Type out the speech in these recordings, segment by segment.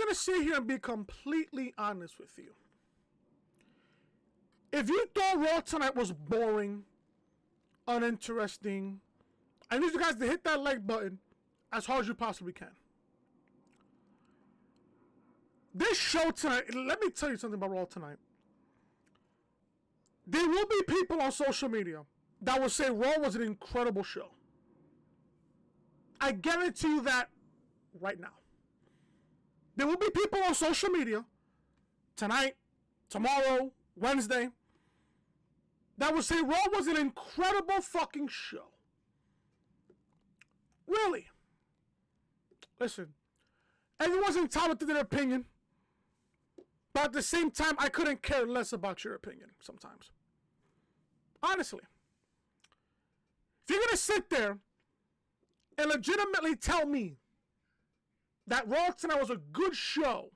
going to sit here and be completely honest with you. If you thought Raw tonight was boring, uninteresting, I need you guys to hit that like button as hard as you possibly can. This show tonight, let me tell you something about Raw tonight. There will be people on social media that will say Raw was an incredible show. I guarantee you that right now. There will be people on social media tonight, tomorrow, Wednesday, that will say Raw was an incredible fucking show. Really? Listen, everyone's entitled to their opinion, but at the same time, I couldn't care less about your opinion sometimes. Honestly. If you're going to sit there and legitimately tell me that Raw tonight was a good show,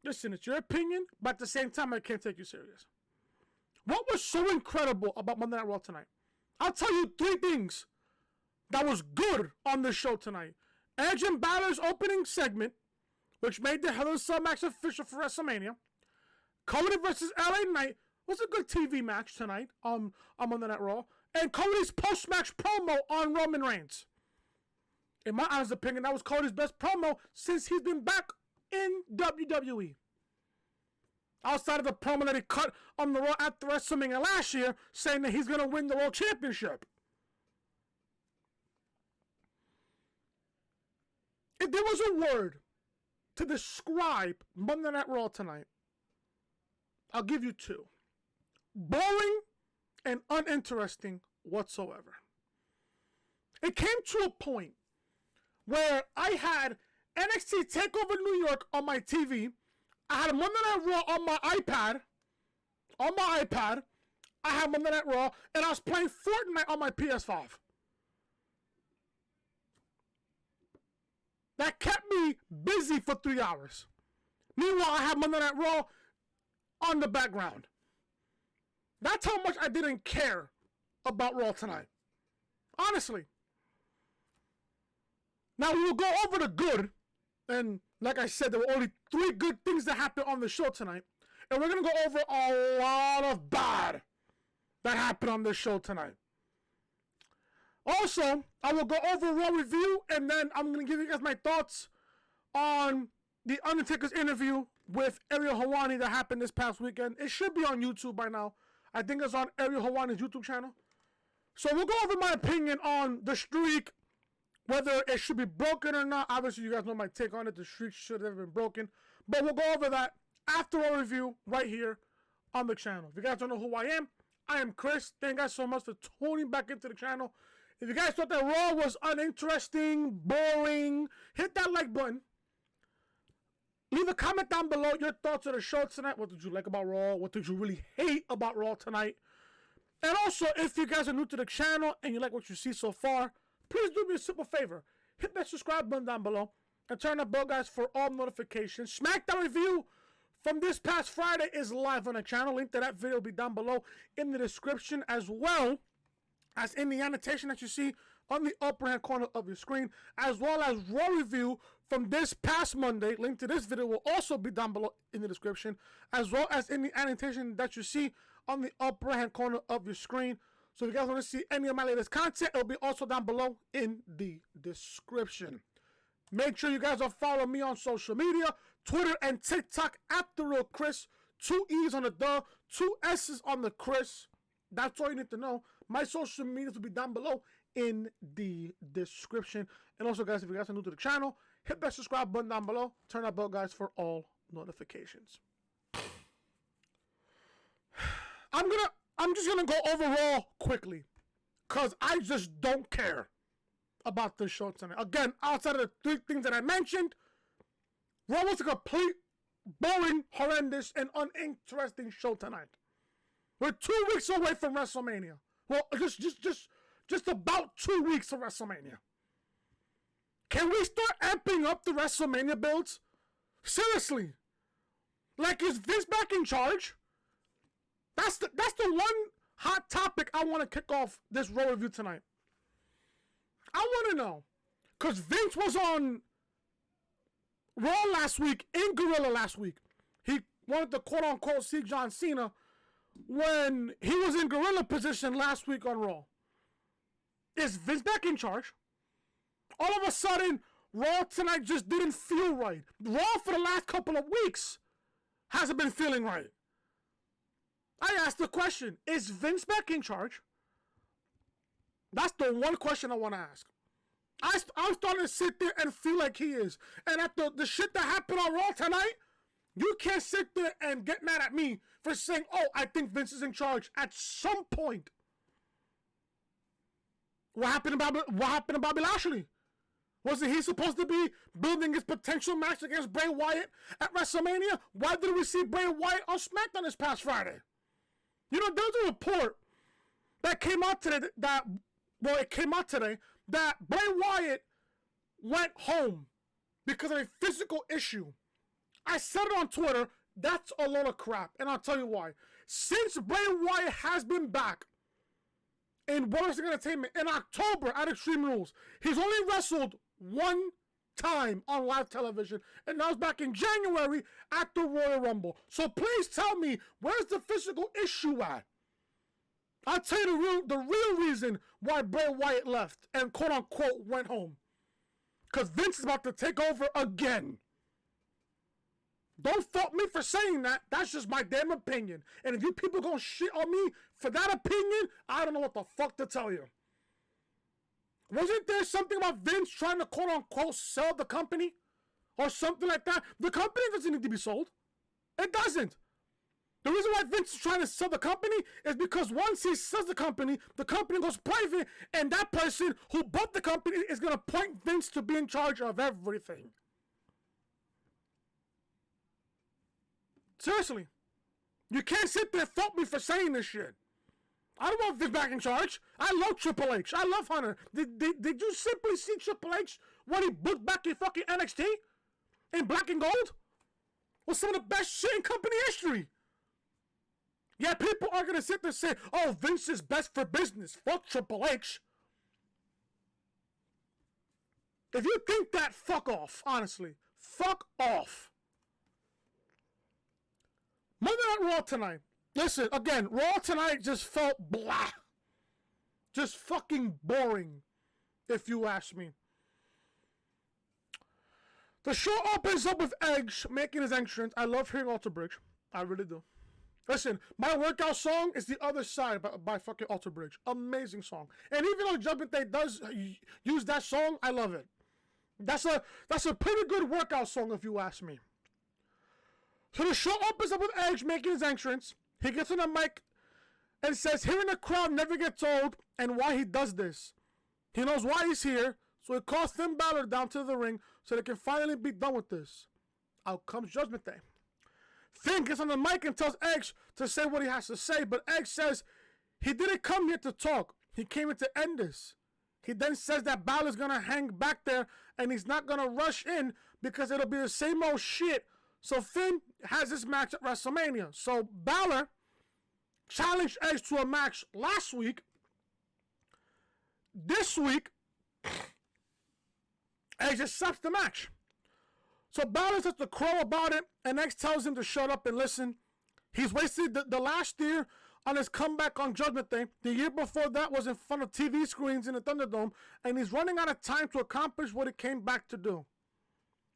listen, it's your opinion, but at the same time, I can't take you serious. What was so incredible about Monday Night Raw tonight? I'll tell you 3 things that was good on this show tonight. Edge and Balor's opening segment, which made the Hell in a Cell match official for WrestleMania. Cody versus LA Knight was a good TV match tonight on Monday Night Raw. And Cody's post-match promo on Roman Reigns. In my honest opinion, that was Cody's best promo since he's been back in WWE. Outside of the promo that he cut on the Raw after WrestleMania last year, saying that he's going to win the World Championship. If there was a word to describe Monday Night Raw tonight, I'll give you 2. Boring and uninteresting whatsoever. It came to a point where I had NXT TakeOver New York on my TV. I had Monday Night Raw on my iPad. I had Monday Night Raw, and I was playing Fortnite on my PS5. That kept me busy for 3 hours. Meanwhile, I had Monday Night Raw on the background. That's how much I didn't care about Raw tonight. Honestly. Now, we will go over the good. And like I said, there were only 3 good things that happened on the show tonight. And we're going to go over a lot of bad that happened on this show tonight. Also, I will go over Raw review, and then I'm going to give you guys my thoughts on the Undertaker's interview with Ariel Helwani that happened this past weekend. It should be on YouTube by now. I think it's on Ariel Helwani's YouTube channel. So we'll go over my opinion on the streak, whether it should be broken or not. Obviously, you guys know my take on it. The streak should have been broken. But we'll go over that after our review right here on the channel. If you guys don't know who I am Chris. Thank you guys so much for tuning back into the channel. If you guys thought that Raw was uninteresting, boring, hit that like button. Leave a comment down below your thoughts of the show tonight. What did you like about Raw? What did you really hate about Raw tonight? And also, if you guys are new to the channel and you like what you see so far, please do me a simple favor. Hit that subscribe button down below and turn that bell, guys, for all notifications. SmackDown review from this past Friday is live on the channel. Link to that video will be down below in the description, as well as in the annotation that you see on the upper hand corner of your screen, as well as Raw review from this past Monday. Link to this video will also be down below in the description, as well as in the annotation that you see on the upper hand corner of your screen. So if you guys want to see any of my latest content, it'll be also down below in the description. Make sure you guys are following me on social media, Twitter and TikTok at TheRealChris. 2 E's on the duh, 2 S's on the Chris. That's all you need to know. My social medias will be down below in the description. And also, guys, if you guys are new to the channel, hit that subscribe button down below. Turn that bell, guys, for all notifications. I'm just gonna go over Raw quickly, cause I just don't care about this show tonight. Again, outside of the 3 things that I mentioned, Raw was a complete, boring, horrendous, and uninteresting show tonight. We're 2 weeks away from WrestleMania. Well, just about 2 weeks from WrestleMania. Can we start amping up the WrestleMania builds? Seriously. Like, is Vince back in charge? That's the one hot topic I want to kick off this Raw review tonight. I want to know. Because Vince was on Raw last week, in Gorilla last week, he wanted to quote-unquote see John Cena when he was in Gorilla position last week on Raw. Is Vince back in charge? All of a sudden, Raw tonight just didn't feel right. Raw for the last couple of weeks hasn't been feeling right. I asked the question, is Vince back in charge? That's the one question I want to ask. I'm starting to sit there and feel like he is. And after the shit that happened on Raw tonight, you can't sit there and get mad at me for saying, oh, I think Vince is in charge. At some point, what happened to Bobby Lashley? Wasn't he supposed to be building his potential match against Bray Wyatt at WrestleMania? Why didn't we see Bray Wyatt on SmackDown this past Friday? You know, there's a report that came out today that Bray Wyatt went home because of a physical issue. I said it on Twitter, that's a load of crap, and I'll tell you why. Since Bray Wyatt has been back in Wrestling Entertainment in October at Extreme Rules, he's only wrestled one time on live television, and that was back in January at the Royal Rumble. So please tell me, where's the physical issue at? I'll tell you the real reason why Bray Wyatt left and quote-unquote went home. Because Vince is about to take over again. Don't fault me for saying that. That's just my damn opinion. And if you people gonna shit on me for that opinion, I don't know what the fuck to tell you. Wasn't there something about Vince trying to quote-unquote sell the company? Or something like that? The company doesn't need to be sold. It doesn't. The reason why Vince is trying to sell the company is because once he sells the company goes private, and that person who bought the company is going to point Vince to be in charge of everything. Seriously. You can't sit there and fault me for saying this shit. I don't want Vince back in charge. I love Triple H. I love Hunter. Did you simply see Triple H when he booked back in fucking NXT? In black and gold? Was some of the best shit in company history. Yeah, people are going to sit there and say, oh, Vince is best for business. Fuck Triple H. If you think that, fuck off, honestly. Fuck off. Monday Night Raw tonight. Listen, again, Raw tonight just felt blah. Just fucking boring, if you ask me. The show opens up with Edge making his entrance. I love hearing Alter Bridge. I really do. Listen, my workout song is The Other Side by fucking Alter Bridge. Amazing song. And even though Judgment Day does use that song, I love it. That's a pretty good workout song if you ask me. So the show opens up with Edge making his entrance. He gets on the mic and says hearing the crowd never gets old and why he does this. He knows why he's here, so he calls Finn Balor down to the ring so they can finally be done with this. Out comes Judgment Day. Finn gets on the mic and tells Edge to say what he has to say, but Edge says he didn't come here to talk. He came here to end this. He then says that Balor's going to hang back there and he's not going to rush in because it'll be the same old shit. So Finn has this match at WrestleMania. So Balor challenged Edge to a match last week. This week, Edge accepts the match. So Balor says to crow about it, and Edge tells him to shut up and listen. He's wasted the last year on his comeback on Judgment Day. The year before that was in front of TV screens in the Thunderdome, and he's running out of time to accomplish what he came back to do.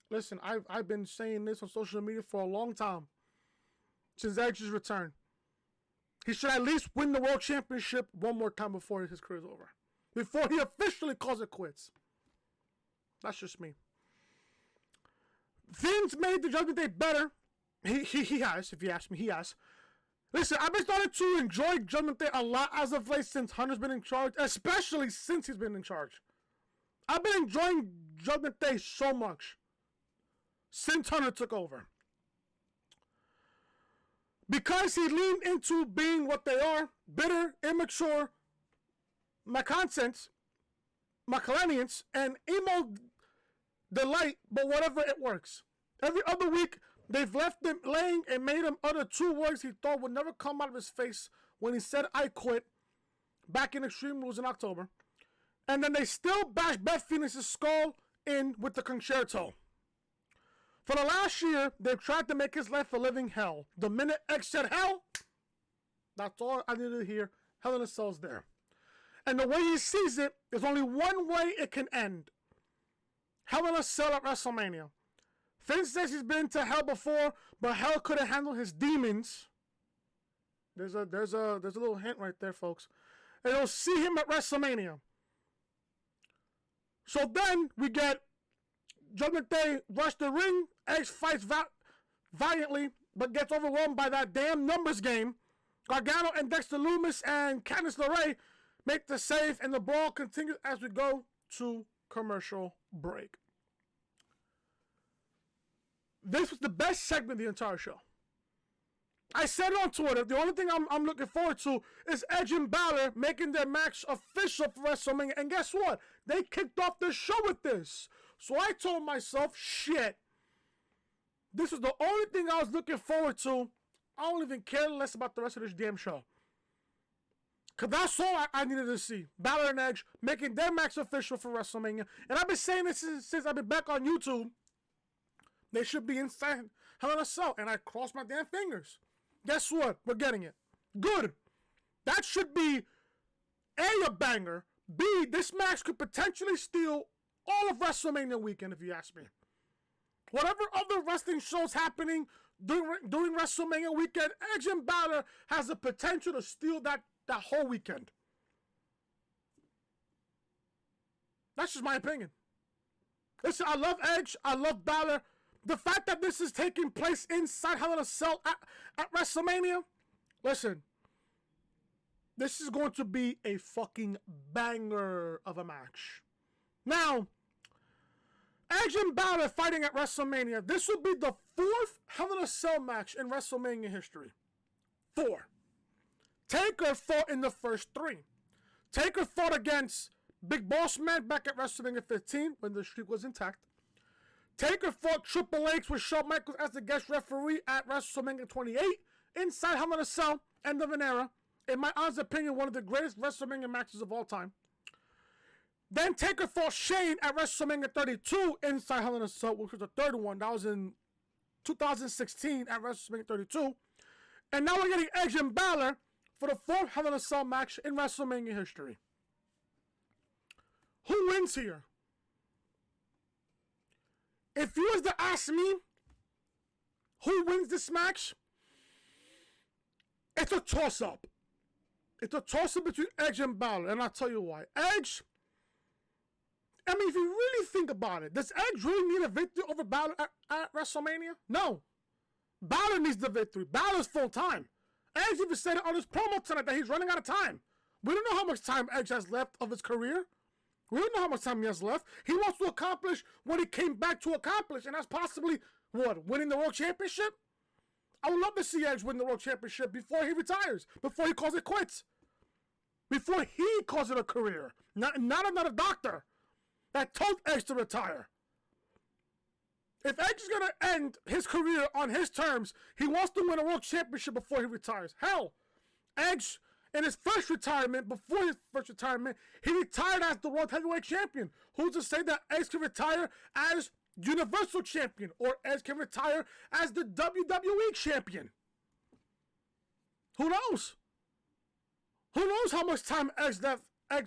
Listen, I've been saying this on social media for a long time, since Edge's return. He should at least win the World Championship one more time before his career's over. Before he officially calls it quits. That's just me. Vince made the Judgment Day better. He has, if you ask me, he has. Listen, I've been starting to enjoy Judgment Day a lot as of late since Hunter's been in charge, especially since he's been in charge. I've been enjoying Judgment Day so much since Hunter took over. Because he leaned into being what they are, bitter, immature, McConsents, McClanians, and emo delight, but whatever, it works. Every other week, they've left him laying and made him utter two words he thought would never come out of his face when he said, I quit, back in Extreme Rules in October. And then they still bash Beth Phoenix's skull in with the concerto. For the last year, they've tried to make his life a living hell. The minute Edge said hell, that's all I needed to hear. Hell in a Cell's there. And the way he sees it, there's only one way it can end. Hell in a Cell at WrestleMania. Finn says he's been to hell before, but hell couldn't handle his demons. There's a little hint right there, folks. And you'll see him at WrestleMania. So then we get Judgment Day rush the ring. Edge fights valiantly, but gets overwhelmed by that damn numbers game. Gargano and Dexter Lumis and Candice LeRae make the save, and the brawl continues as we go to commercial break. This was the best segment of the entire show. I said it on Twitter. The only thing I'm looking forward to is Edge and Balor making their match official for WrestleMania. And guess what? They kicked off the show with this. So I told myself, shit, this was the only thing I was looking forward to. I don't even care less about the rest of this damn show. Because that's all I needed to see. Balor and Edge making their match official for WrestleMania. And I've been saying this since I've been back on YouTube. They should be inside Hell in a Cell. And I crossed my damn fingers. Guess what? We're getting it. Good. That should be A, banger. B, this match could potentially steal all of WrestleMania weekend, if you ask me. Whatever other wrestling shows happening during WrestleMania weekend, Edge and Balor has the potential to steal that whole weekend. That's just my opinion. Listen, I love Edge. I love Balor. The fact that this is taking place inside Hell in a Cell at WrestleMania, listen, this is going to be a fucking banger of a match. Now, Edge and Balor fighting at WrestleMania. This will be the 4th Hell in a Cell match in WrestleMania history. 4. Taker fought in the first 3. Taker fought against Big Boss Man back at WrestleMania 15 when the streak was intact. Taker fought Triple H with Shawn Michaels as the guest referee at WrestleMania 28 inside Hell in a Cell, end of an era. In my honest opinion, one of the greatest WrestleMania matches of all time. Then Taker fought Shane at WrestleMania 32 inside Hell in a Cell, which was the 3rd one. That was in 2016 at WrestleMania 32. And now we're getting Edge and Balor for the 4th Hell in a Cell match in WrestleMania history. Who wins here? If you was to ask me who wins this match, it's a toss-up. It's a toss-up between Edge and Balor, and I'll tell you why. Edge, I mean, if you really think about it, does Edge really need a victory over Balor at WrestleMania? No. Balor needs the victory. Balor's full time. Edge even said it on his promo tonight that he's running out of time. We don't know how much time Edge has left of his career. We don't know how much time he has left. He wants to accomplish what he came back to accomplish, and that's possibly, what, winning the World Championship? I would love to see Edge win the World Championship before he retires, before he calls it quits, before he calls it a career. Not another doctor that told Edge to retire. If Edge is going to end his career on his terms, he wants to win a World Championship before he retires. Hell, Edge, in his first retirement, before his first retirement, he retired as the World Heavyweight Champion. Who's to say that Edge can retire as Universal Champion, or Edge can retire as the WWE Champion? Who knows? Who knows how much time Edge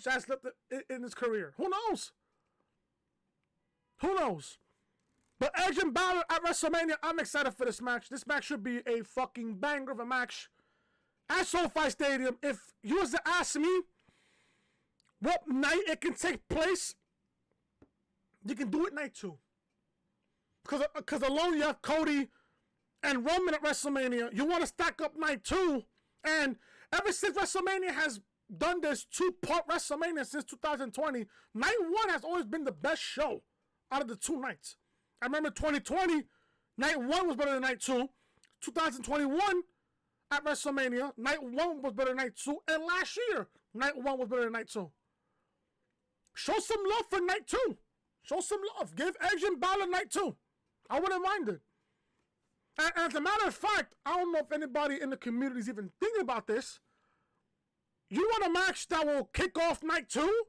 has left in his career? Who knows? Who knows? But Edge and Balor at WrestleMania, I'm excited for this match. This match should be a fucking banger of a match at SoFi Stadium. If you was to ask me what night it can take place, you can do it night 2. Because alone you have Cody and Roman at WrestleMania. You want to stack up night 2. And ever since WrestleMania has done this 2-part WrestleMania since 2020, night 1 has always been the best show out of the 2 nights. I remember 2020, night 1 was better than night 2. 2021 at WrestleMania, night 1 was better than night 2. And last year, night 1 was better than night 2. Show some love for night 2. Show some love. Give Edge and Balor night 2. I wouldn't mind it. And as a matter of fact, I don't know if anybody in the community is even thinking about this. You want a match that will kick off night 2?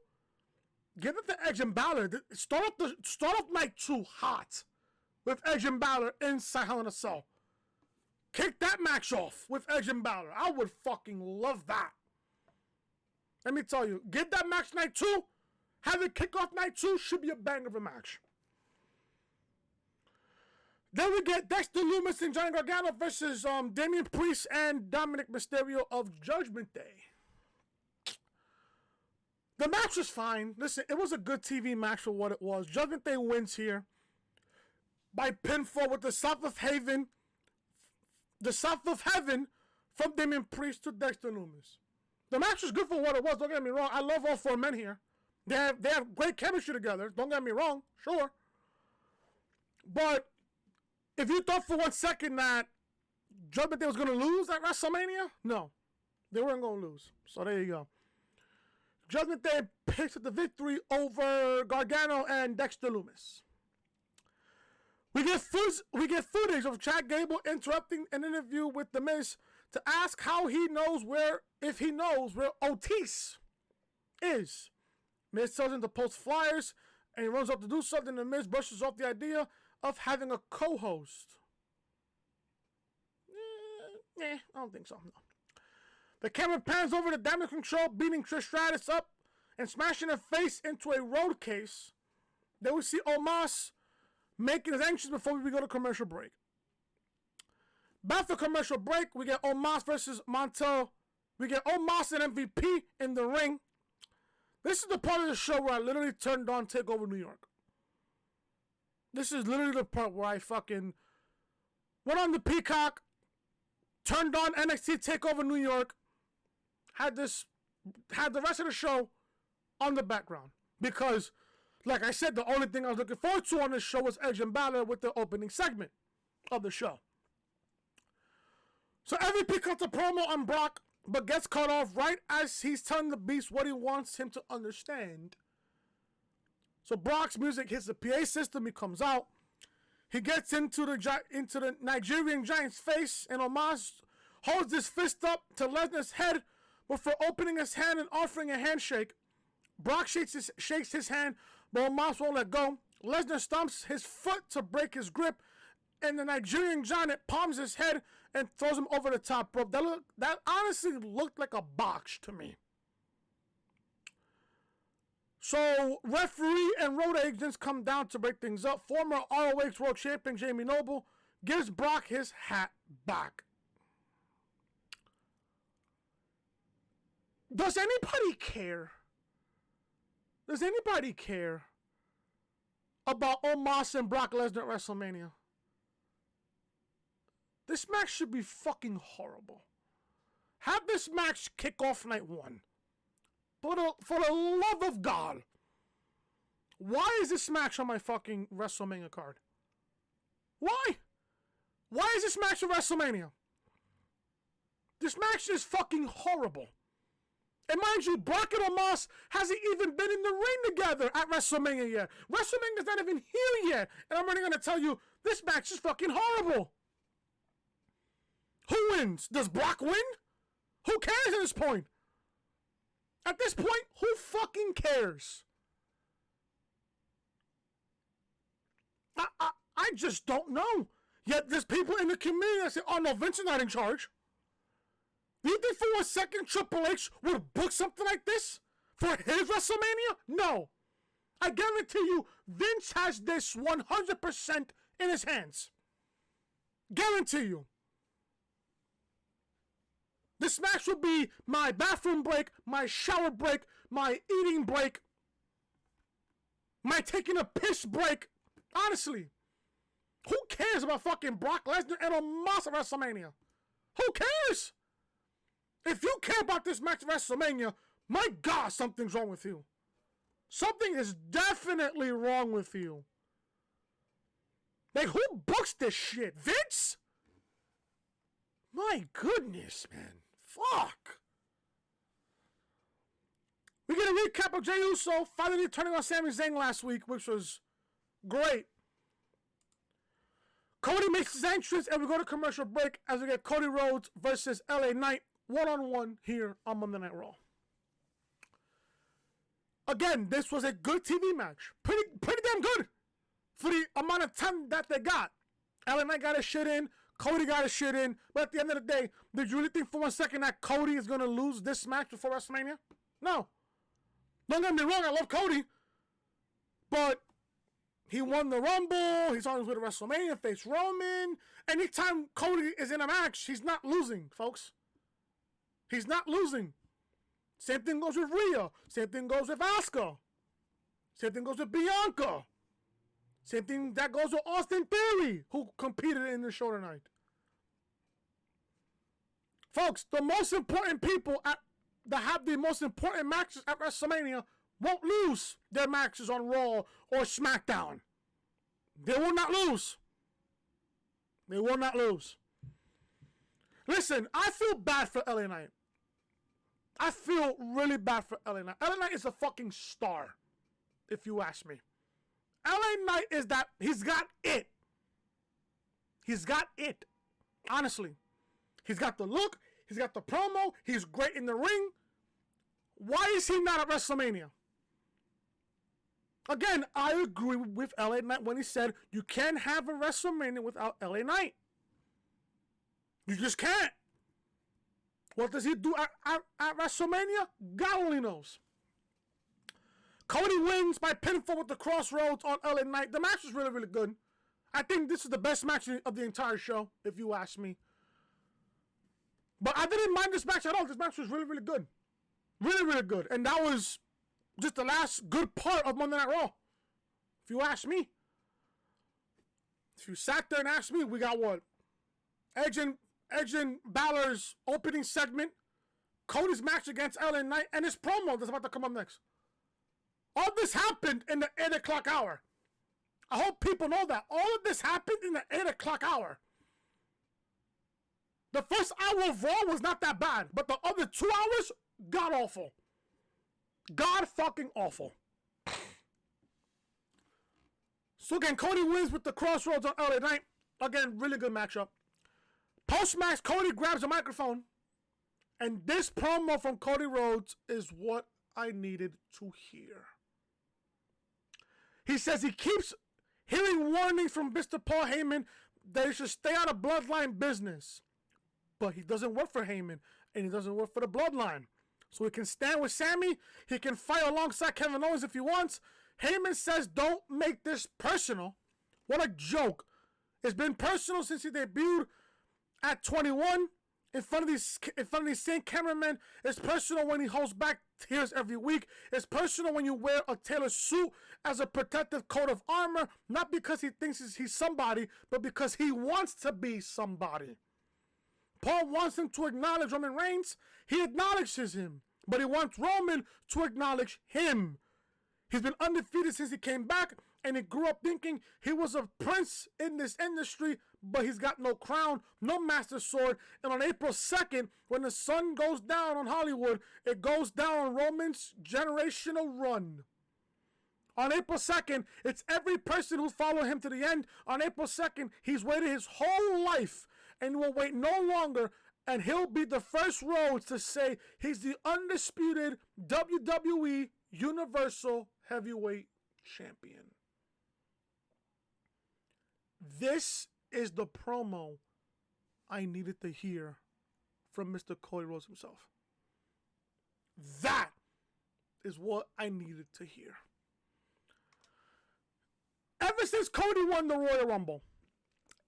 Give it to Edge and Balor. Start off night 2 hot. with Edge and Balor inside Hell in a Cell. Kick that match off with Edge and Balor. I would fucking love that. Let me tell you, get that match night 2. Have it kick off night 2. Should be a banger of a match. Then we get Dexter Lumis and Johnny Gragano versus Damien Priest and Dominik Mysterio of Judgment Day. The match was fine. Listen, it was a good TV match for what it was. Judgment Day wins here by pinfall with the South of Heaven from Damien Priest to Dexter Lumis. The match was good for what it was. Don't get me wrong. I love all 4 men here. They have great chemistry together. Don't get me wrong. Sure. But if you thought for 1 second that Judgment Day was going to lose at WrestleMania, no. They weren't going to lose. So there you go. Judgment Day picks up the victory over Gargano and Dexter Lumis. We get footage of Chad Gable interrupting an interview with The Miz to ask if he knows where Otis is. Miz tells him to post flyers, and he runs up to do something. The Miz brushes off the idea of having a co-host. I don't think so, no. The camera pans over to Damage Control, beating Trish Stratus up and smashing her face into a road case. Then we see Omos making his entrance before we go to commercial break. Back for commercial break, we get Omos versus Montel. We get Omos and MVP in the ring. This is the part of the show where I literally turned on TakeOver New York. This is literally the part where I fucking went on the Peacock, turned on NXT TakeOver New York, had the rest of the show on the background. Because, like I said, the only thing I was looking forward to on this show was Edge and Balor with the opening segment of the show. So MVP cuts a promo on Brock, but gets cut off right as he's telling the Beast what he wants him to understand. So Brock's music hits the PA system. He comes out. He gets into the Nigerian Giant's face, and Omos holds his fist up to Lesnar's head before opening his hand and offering a handshake. Brock shakes his hand, but Omos won't let go. Lesnar stomps his foot to break his grip, and the Nigerian Giant palms his head and throws him over the top rope. That honestly looked like a botch to me. So, referee and road agents come down to break things up. Former ROH World Champion Jamie Noble gives Brock his hat back. Does anybody care? Does anybody care about Omos and Brock Lesnar at WrestleMania? This match should be fucking horrible. Have this match kick off night 1. For the love of God. Why is this match on my fucking WrestleMania card? Why? Why is this match at WrestleMania? This match is fucking horrible. And mind you, Brock and Omos hasn't even been in the ring together at WrestleMania yet. WrestleMania's not even here yet. And I'm already going to tell you, this match is fucking horrible. Who wins? Does Brock win? Who cares at this point? At this point, who fucking cares? I just don't know. Yet there's people in the community that say, oh no, Vince is not in charge. Do you think for a second Triple H would book something like this for his WrestleMania? No. I guarantee you, Vince has this 100% in his hands. Guarantee you. This match will be my bathroom break, my shower break, my eating break, my taking a piss break. Honestly, who cares about fucking Brock Lesnar and Omos at WrestleMania? Who cares? If you care about this match at WrestleMania, my God, something's wrong with you. Something is definitely wrong with you. Like, who books this shit? Vince? My goodness, man. Fuck. We get a recap of Jey Uso finally turning on Sami Zayn last week, which was great. Cody makes his entrance, and we go to commercial break as we get Cody Rhodes versus LA Knight one-on-one here on Monday Night Raw. Again, this was a good TV match. Pretty damn good. for the amount of time that they got. LA Knight got his shit in. Cody got his shit in. But at the end of the day, did you really think for 1 second that Cody is going to lose this match before WrestleMania? No. Don't get me wrong, I love Cody. But he won the Rumble. He's on his way to WrestleMania, face Roman. Anytime Cody is in a match, he's not losing, folks. He's not losing. Same thing goes with Rhea. Same thing goes with Asuka. Same thing goes with Bianca. Same thing that goes with Austin Theory, who competed in the show tonight. Folks, the most important people that have the most important matches at WrestleMania won't lose their matches on Raw or SmackDown. They will not lose. They will not lose. Listen, I feel bad for LA Knight. I feel really bad for LA Knight. LA Knight is a fucking star, if you ask me. LA Knight is that, he's got it. He's got it. Honestly. He's got the look. He's got the promo. He's great in the ring. Why is he not at WrestleMania? Again, I agree with LA Knight when he said you can't have a WrestleMania without LA Knight. You just can't. What does he do at WrestleMania? God only knows. Cody wins by pinfall with the Crossroads on LA Knight. The match was really, really good. I think this is the best match of the entire show, if you ask me. But I didn't mind this match at all. This match was really, really good. Really, really good. And that was just the last good part of Monday Night Raw, if you ask me. If you sat there and asked me, we got what? Edge and Balor's opening segment, Cody's match against LA Knight, and his promo that's about to come up next. All this happened in the 8 o'clock hour. I hope people know that. All of this happened in the 8 o'clock hour. The first hour of Raw was not that bad, but the other 2 hours, god awful. God fucking awful. So again, Cody wins with the Crossroads on LA Knight. Again, really good matchup. Post-match, Cody grabs a microphone. And this promo from Cody Rhodes is what I needed to hear. He says he keeps hearing warnings from Mr. Paul Heyman that he should stay out of bloodline business. But he doesn't work for Heyman, and he doesn't work for the bloodline. So he can stand with Sammy. He can fight alongside Kevin Owens if he wants. Heyman says, don't make this personal. What a joke. It's been personal since he debuted at 21 in front of these same cameramen. It's personal when he holds back tears every week. It's personal when you wear a tailored suit as a protective coat of armor, not because he thinks he's somebody, but because he wants to be somebody. Paul wants him to acknowledge Roman Reigns. He acknowledges him, but he wants Roman to acknowledge him. He's been undefeated since he came back, and he grew up thinking he was a prince in this industry, but he's got no crown, no master sword. And on April 2nd, when the sun goes down on Hollywood, it goes down on Roman's generational run. On April 2nd, it's every person who followed him to the end. On April 2nd, he's waited his whole life and will wait no longer, and he'll be the first Rhodes to say he's the undisputed WWE Universal Heavyweight Champion. This is the promo I needed to hear from Mr. Cody Rhodes himself. That is what I needed to hear. Ever since Cody won the Royal Rumble,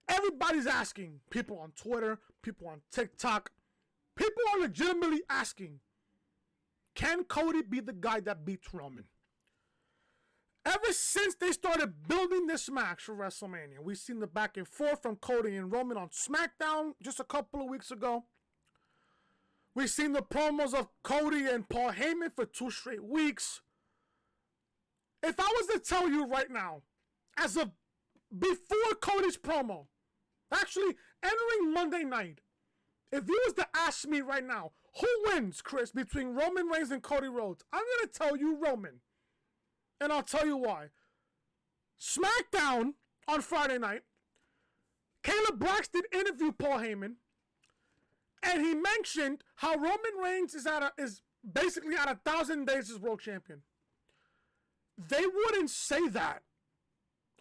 everybody's asking, people on Twitter, people on TikTok, people are legitimately asking, can Cody be the guy that beats Roman? Ever since they started building this match for WrestleMania, we've seen the back and forth from Cody and Roman on SmackDown just a couple of weeks ago. We've seen the promos of Cody and Paul Heyman for 2 straight weeks. If I was to tell you right now, as of before Cody's promo, actually entering Monday night, if you was to ask me right now, who wins, Chris, between Roman Reigns and Cody Rhodes, I'm going to tell you Roman. And I'll tell you why. SmackDown on Friday night, Caleb Braxton interviewed Paul Heyman, and he mentioned how Roman Reigns is basically at 1,000 days as world champion. They wouldn't say that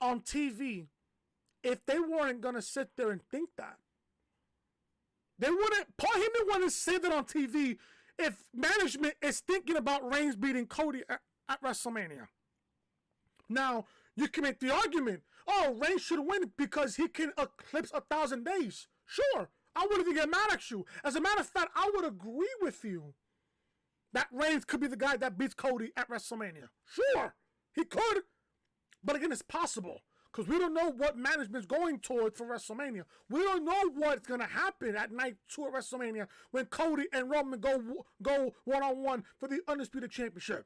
on TV if they weren't going to sit there and think that. They wouldn't, Paul Heyman wouldn't say that on TV if management is thinking about Reigns beating Cody at WrestleMania. Now, you can make the argument, oh, Reigns should win because he can eclipse 1,000 days. Sure, I wouldn't even get mad at you. As a matter of fact, I would agree with you that Reigns could be the guy that beats Cody at WrestleMania. Sure, he could. But again, it's possible. Because we don't know what management's going towards for WrestleMania. We don't know what's going to happen at night 2 at WrestleMania when Cody and Roman go one-on-one for the Undisputed Championship.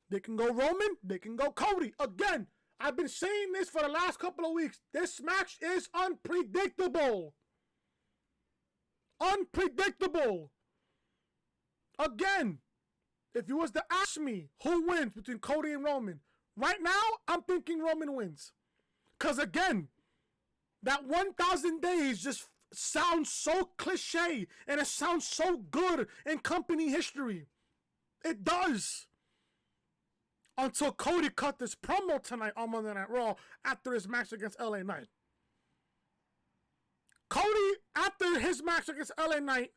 They can go Roman, they can go Cody. Again, I've been saying this for the last couple of weeks. This match is unpredictable. Unpredictable. Again, if you was to ask me who wins between Cody and Roman, right now, I'm thinking Roman wins. Because again, that 1,000 days just sounds so cliche and it sounds so good in company history. It does. Until Cody cut this promo tonight on Monday Night Raw after his match against LA Knight. Cody, after his match against LA Knight,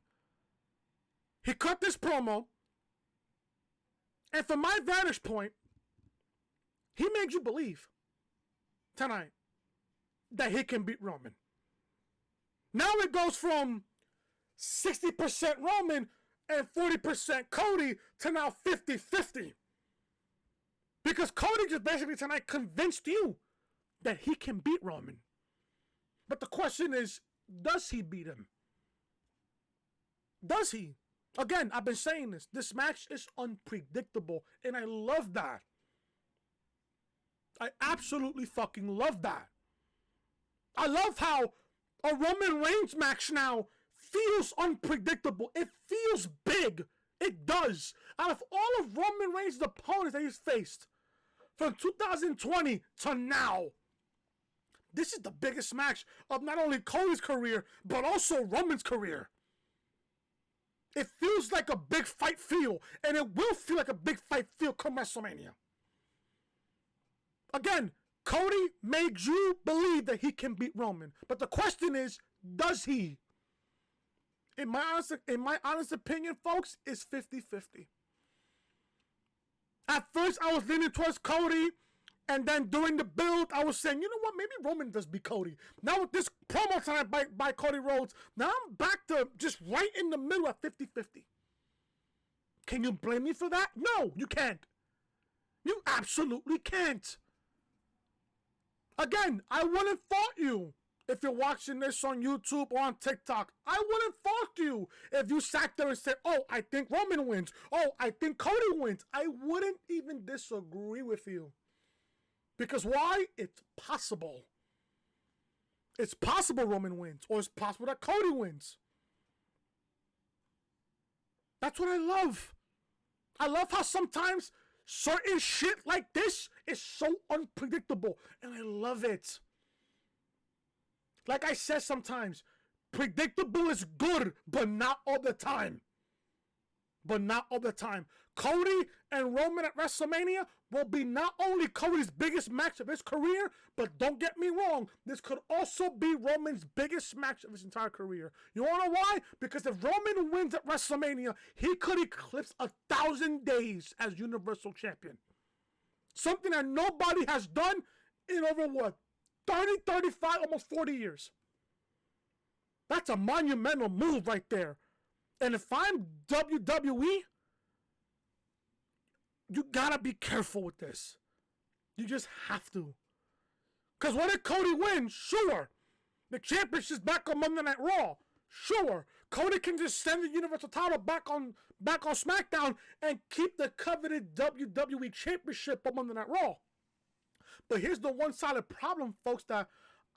he cut this promo. And from my vantage point, he made you believe tonight that he can beat Roman. Now it goes from 60% Roman and 40% Cody to now 50-50. Because Cody just basically tonight convinced you that he can beat Roman. But the question is, does he beat him? Does he? Again, I've been saying this. This match is unpredictable, and I love that. I absolutely fucking love that. I love how a Roman Reigns match now feels unpredictable. It feels big. It does. Out of all of Roman Reigns' opponents that he's faced, from 2020 to now, this is the biggest match of not only Cody's career, but also Roman's career. It feels like a big fight feel, and it will feel like a big fight feel come WrestleMania. Again, Cody made you believe that he can beat Roman. But the question is, does he? In my honest opinion, folks, it's 50-50. At first, I was leaning towards Cody, and then during the build, I was saying, you know what, maybe Roman does beat Cody. Now with this promo tonight by Cody Rhodes, now I'm back to just right in the middle at 50-50. Can you blame me for that? No, you can't. You absolutely can't. Again, I wouldn't fault you if you're watching this on YouTube or on TikTok. I wouldn't fault you if you sat there and said, oh, I think Roman wins. Oh, I think Cody wins. I wouldn't even disagree with you. Because why? It's possible. It's possible Roman wins, or it's possible that Cody wins. That's what I love. I love how sometimes certain shit like this is so unpredictable, and I love it. Like I said sometimes, predictable is good, but not all the time. But not all the time. Cody and Roman at WrestleMania will be not only Cody's biggest match of his career, but don't get me wrong, this could also be Roman's biggest match of his entire career. You wanna know why? Because if Roman wins at WrestleMania, he could eclipse 1,000 days as Universal Champion. Something that nobody has done in over what? 30, 35, almost 40 years. That's a monumental move right there. And if I'm WWE, you gotta be careful with this. You just have to. Because what if Cody wins? Sure. The championship's back on Monday Night Raw. Sure. Cody can just send the Universal title back on SmackDown and keep the coveted WWE Championship on Monday Night Raw. But here's the one solid problem, folks, that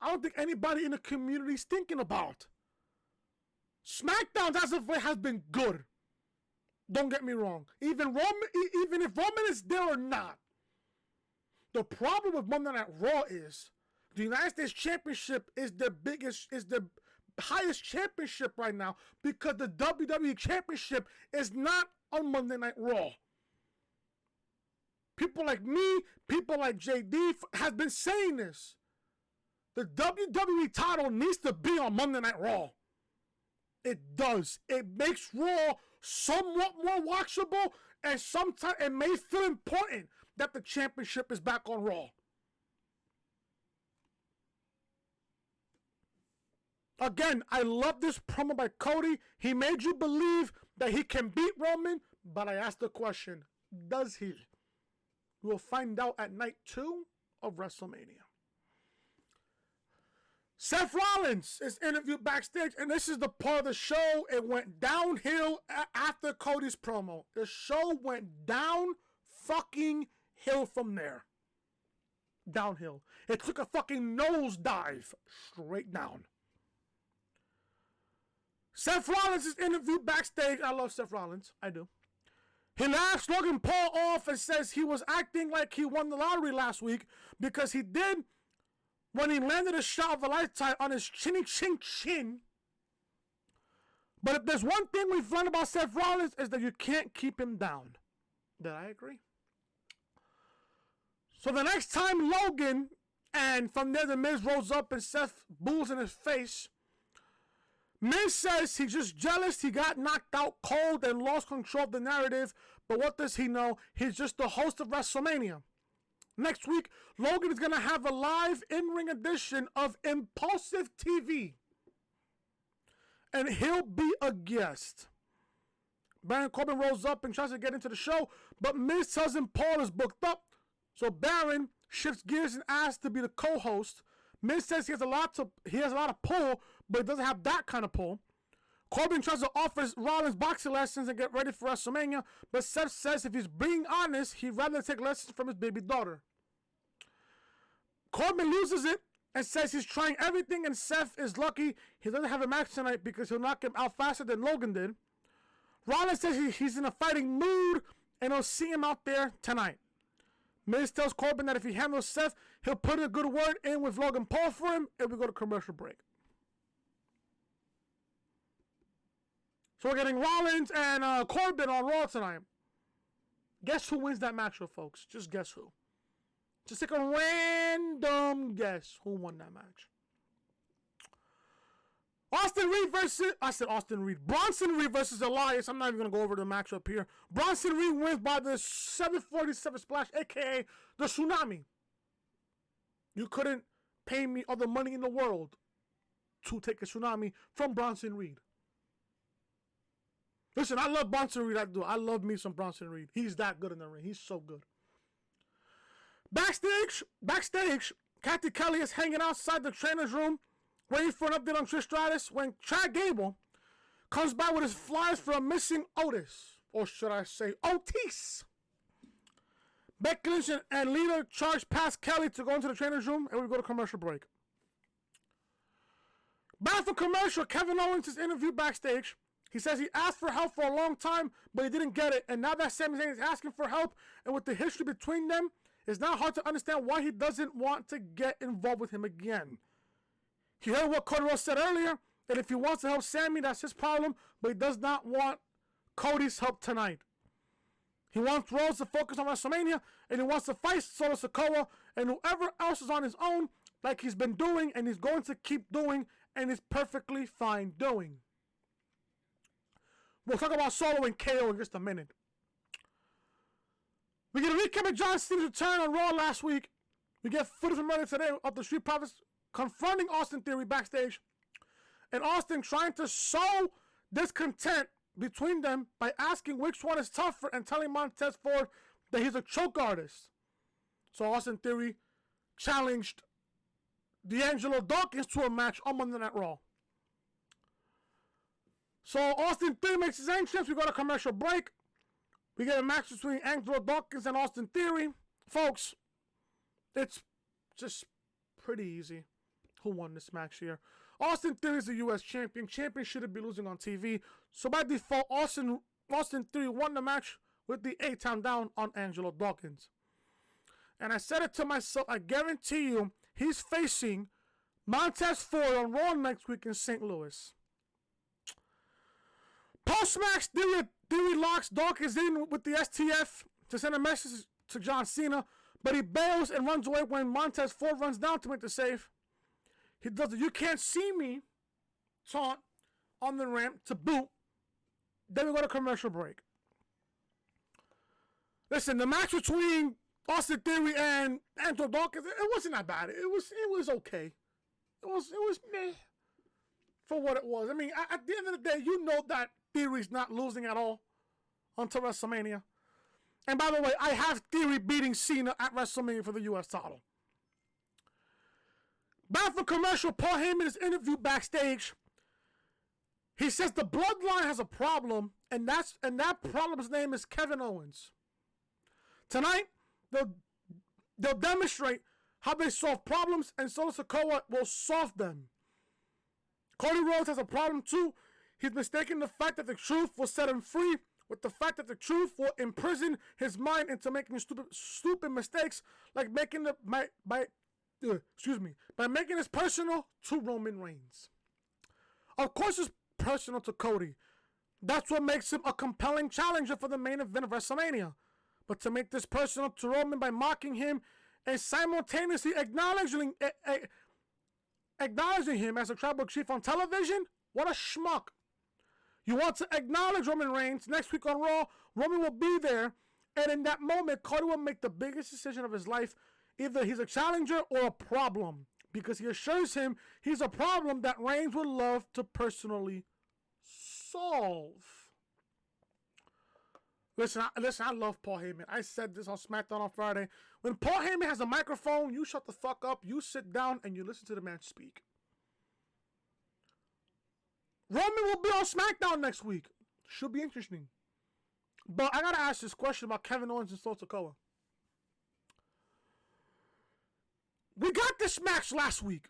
I don't think anybody in the community is thinking about. SmackDown as of late has been good. Don't get me wrong. Even if Roman is there or not. The problem with Monday Night Raw is the United States Championship is the highest championship right now because the WWE Championship is not on Monday Night Raw. people like me, people like JD has been saying this. The WWE title needs to be on Monday Night Raw. It does. It makes Raw somewhat more watchable, and sometimes it may feel important that the championship is back on Raw. Again, I love this promo by Cody. He made you believe that he can beat Roman, but I asked the question, does he? We'll find out at night 2 of WrestleMania. Seth Rollins is interviewed backstage, and this is the part of the show. It went downhill after Cody's promo. The show went down fucking hill from there. Downhill. It took a fucking nosedive straight down. Seth Rollins is interviewed backstage. I love Seth Rollins. I do. He laughs Logan Paul off and says he was acting like he won the lottery last week because he did when he landed a shot of a lifetime on his chinny chin chin. But if there's one thing we've learned about Seth Rollins is that you can't keep him down. Did I agree? So the next time Logan, and from there the Miz rolls up and Seth boos in his face, Miz says he's just jealous he got knocked out cold and lost control of the narrative, but what does he know? He's just the host of WrestleMania. Next week, Logan is going to have a live in-ring edition of Impulsive TV. And he'll be a guest. Baron Corbin rolls up and tries to get into the show, but Miz tells him Paul is booked up. So Baron shifts gears and asks to be the co-host. Miz says he has a lot of pull, but he doesn't have that kind of pull. Corbin tries to offer Rollins boxing lessons and get ready for WrestleMania, but Seth says if he's being honest, he'd rather take lessons from his baby daughter. Corbin loses it and says he's trying everything, and Seth is lucky he doesn't have a match tonight because he'll knock him out faster than Logan did. Rollins says he's in a fighting mood and he'll see him out there tonight. Miz tells Corbin that if he handles Seth, he'll put a good word in with Logan Paul for him, and we go to commercial break. So we're getting Rollins and Corbin on Raw tonight. Guess who wins that matchup, folks? Just guess who. Just take a random guess who won that match. Bronson Reed versus Elias. I'm not even going to go over the matchup here. Bronson Reed wins by the 747 splash, a.k.a. the Tsunami. You couldn't pay me all the money in the world to take a Tsunami from Bronson Reed. Listen, I love Bronson Reed. I love me some Bronson Reed. He's that good in the ring. He's so good. Backstage, Kathy Kelly is hanging outside the trainer's room, waiting for an update on Trish Stratus when Chad Gable comes by with his flyers for a missing Otis. Or should I say Otis? Becky Lynch and Lita charge past Kelly to go into the trainer's room, and we go to commercial break. Back from commercial, Kevin Owens is interviewed backstage. He says he asked for help for a long time, but he didn't get it. And now that Sami Zayn is asking for help, and with the history between them, it's now hard to understand why he doesn't want to get involved with him again. He heard what Cody Rhodes said earlier, that if he wants to help Sami, that's his problem, but he does not want Cody's help tonight. He wants Rhodes to focus on WrestleMania, and he wants to fight Solo Sikoa and whoever else is on his own, like he's been doing, and he's going to keep doing, and is perfectly fine doing. We'll talk about Solo and KO in just a minute. We get a recap of John Cena's return on Raw last week. We get footage from earlier today of the Street Profits confronting Austin Theory backstage. And Austin trying to sow discontent between them by asking which one is tougher and telling Montez Ford that he's a choke artist. So Austin Theory challenged Angelo Dawkins to a match on Monday Night Raw. So Austin Theory makes his entrance. We go to commercial break. We get a match between Angelo Dawkins and Austin Theory. Folks, it's just pretty easy who won this match here. Austin Theory is the U.S. champion. Champion shouldn't be losing on TV. So by default, Austin Theory won the match with the A-Town down on Angelo Dawkins. And I said it to myself, I guarantee you, he's facing Montez Ford on Raw next week in St. Louis. Post-match, Theory locks Dawkins in with the STF to send a message to John Cena, but he bails and runs away when Montez Ford runs down to make the save. He does the "you can't see me" taunt on the ramp to boot. Then we go to commercial break. Listen, the match between Austin Theory and Angelo Dawkins, it wasn't that bad. It was okay. It was meh for what it was. I mean, at the end of the day, you know that Theory's not losing at all until WrestleMania. And by the way, I have Theory beating Cena at WrestleMania for the U.S. title. Back from commercial, Paul Heyman is interviewed backstage. He says the bloodline has a problem, and that problem's name is Kevin Owens. Tonight, they'll demonstrate how they solve problems, and Solo Sikoa will solve them. Cody Rhodes has a problem too. He's mistaken the fact that the truth will set him free with the fact that the truth will imprison his mind into making stupid mistakes, like by making it personal to Roman Reigns. Of course, it's personal to Cody. That's what makes him a compelling challenger for the main event of WrestleMania. But to make this personal to Roman by mocking him and simultaneously acknowledging him as a tribal chief on television, what a schmuck. You want to acknowledge Roman Reigns next week on Raw, Roman will be there, and in that moment, Cody will make the biggest decision of his life. Either he's a challenger or a problem, because he assures him he's a problem that Reigns would love to personally solve. Listen, I love Paul Heyman. I said this on SmackDown on Friday. When Paul Heyman has a microphone, you shut the fuck up, you sit down, and you listen to the man speak. Roman will be on SmackDown next week. Should be interesting. But I gotta ask this question about Kevin Owens and Solo Sikoa. We got this match last week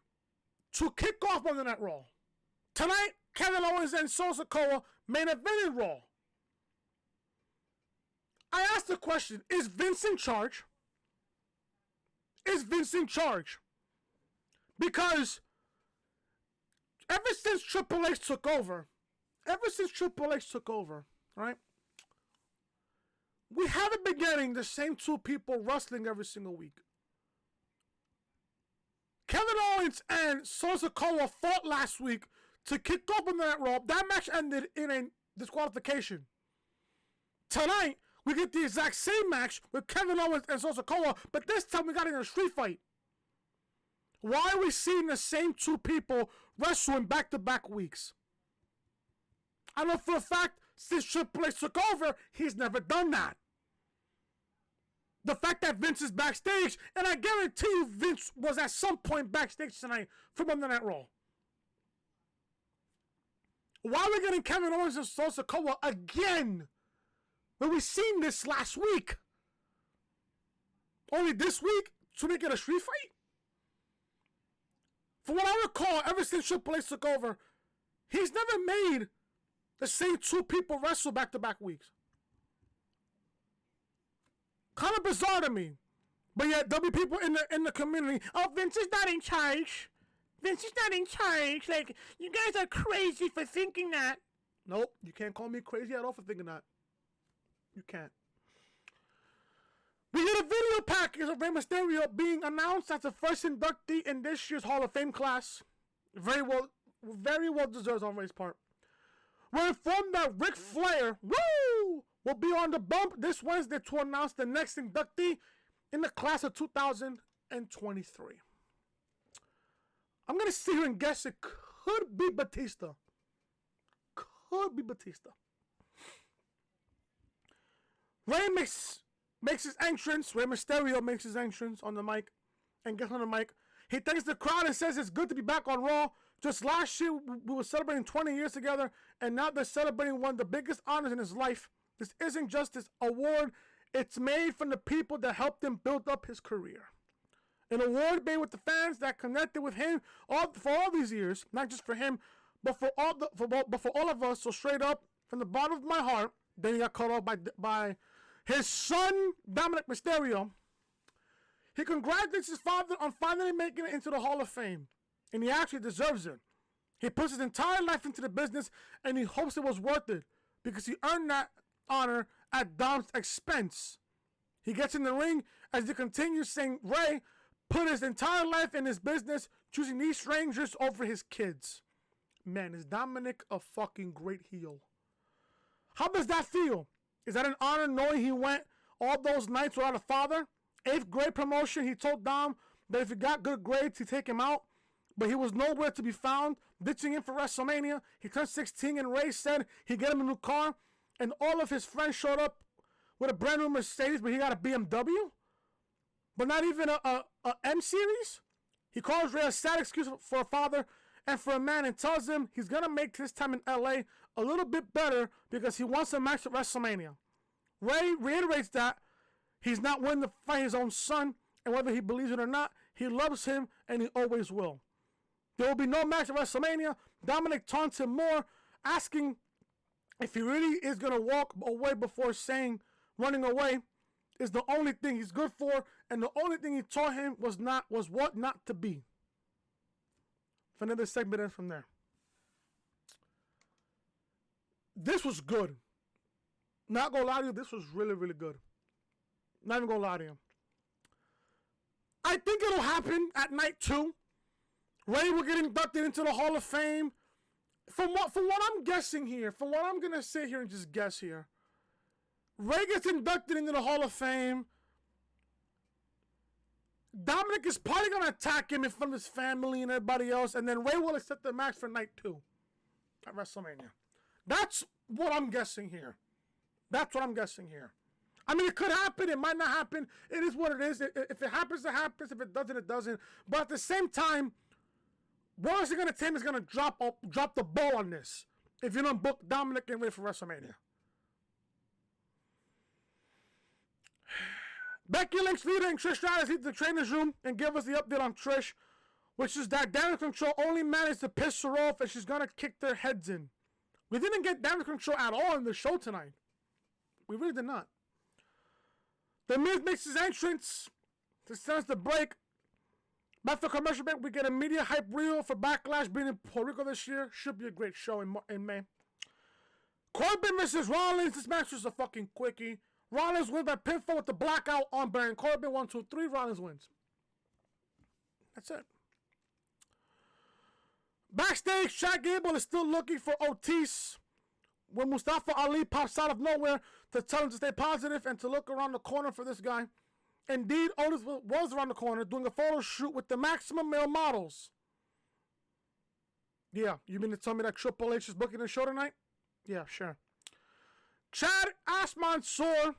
to kick off Monday Night Raw. Tonight, Kevin Owens and Solo Sikoa main evented Raw. I asked the question, is Vince in charge? Is Vince in charge? Because ever since Triple H took over, right? We haven't been getting the same two people wrestling every single week. Kevin Owens and Solo Sikoa fought last week to kick off on that Raw. That match ended in a disqualification. Tonight, we get the exact same match with Kevin Owens and Solo Sikoa, but this time we got it in a street fight. Why are we seeing the same two people wrestle in back-to-back weeks? I know for a fact, since Triple H took over, he's never done that. The fact that Vince is backstage, and I guarantee you Vince was at some point backstage tonight for Monday Night Raw. Why are we getting Kevin Owens and Solo Sikoa again? When we seen this last week. Only this week to make it a street fight? From what I recall, ever since Triple H took over, he's never made the same two people wrestle back-to-back weeks. Kind of bizarre to me. But yet, there'll be people in the community, oh, Vince is not in charge. Vince is not in charge. Like, you guys are crazy for thinking that. Nope, you can't call me crazy at all for thinking that. You can't. We get a video package of Rey Mysterio being announced as the first inductee in this year's Hall of Fame class. Very well deserved on Rey's part. We're informed that Ric Flair, will be on the bump this Wednesday to announce the next inductee in the class of 2023. I'm going to sit here and guess it could be Batista. Rey makes his entrance. Rey Mysterio makes his entrance on the mic and gets on the mic. He thanks the crowd and says it's good to be back on Raw. Just last year, we were celebrating 20 years together, and now they're celebrating one of the biggest honors in his life. This isn't just this award. It's made from the people that helped him build up his career. An award made with the fans that connected with him for all these years, not just for him, but for all of us. So straight up, from the bottom of my heart, then he got cut off by his son, Dominik Mysterio. He congratulates his father on finally making it into the Hall of Fame. And he actually deserves it. He puts his entire life into the business, and he hopes it was worth it, because he earned that honor at Dom's expense. He gets in the ring as he continues saying Rey put his entire life in his business, choosing these strangers over his kids. Man, is Dominik a fucking great heel? How does that feel? Is that an honor knowing he went all those nights without a father? 8th grade promotion, he told Dom that if he got good grades, he'd take him out. But he was nowhere to be found, ditching him for WrestleMania. He turned 16 and Rey said he'd get him a new car. And all of his friends showed up with a brand new Mercedes, but he got a BMW? But not even a M series? He calls Rey a sad excuse for a father and for a man and tells him he's going to make his time in LA a little bit better because he wants a match at WrestleMania. Rey reiterates that he's not willing to fight his own son, and whether he believes it or not, he loves him and he always will. There will be no match at WrestleMania. Dominik taunts him more, asking if he really is going to walk away before saying running away is the only thing he's good for, and the only thing he taught him was what not to be. For another segment in from there. This was good. Not gonna lie to you, this was really, really good. Not even gonna lie to you. I think it'll happen at night 2. Rey will get inducted into the Hall of Fame. From what I'm guessing here, from what I'm gonna sit here and just guess here, Rey gets inducted into the Hall of Fame. Dominik is probably going to attack him in front of his family and everybody else, and then Rey will accept the match for night 2 at WrestleMania. That's what I'm guessing here. That's what I'm guessing here. I mean, it could happen. It might not happen. It is what it is. If it happens, it happens. If it doesn't, it doesn't. But at the same time, what is it going to take is going to drop the ball on this if you don't book Dominik and Rey for WrestleMania. Becky Lynch, Lita, and Trish Stratus leave the trainer's room and give us the update on Trish, which is that Damage Control only managed to piss her off and she's going to kick their heads in. We didn't get Damage Control at all in the show tonight. We really did not. The Miz makes his entrance to send us the break. Back for commercial break, we get a media hype reel for Backlash being in Puerto Rico this year. Should be a great show in May. Corbin versus Rollins. This match was a fucking quickie. Rollins wins by pinfall with the blackout on Baron Corbin. 1, 2, 3. Rollins wins. That's it. Backstage, Chad Gable is still looking for Otis when Mustafa Ali pops out of nowhere to tell him to stay positive and to look around the corner for this guy. Indeed, Otis was around the corner doing a photo shoot with the Maximum Male Models. Yeah, you mean to tell me that Triple H is booking a show tonight? Yeah, sure. Chad asked Mansoor,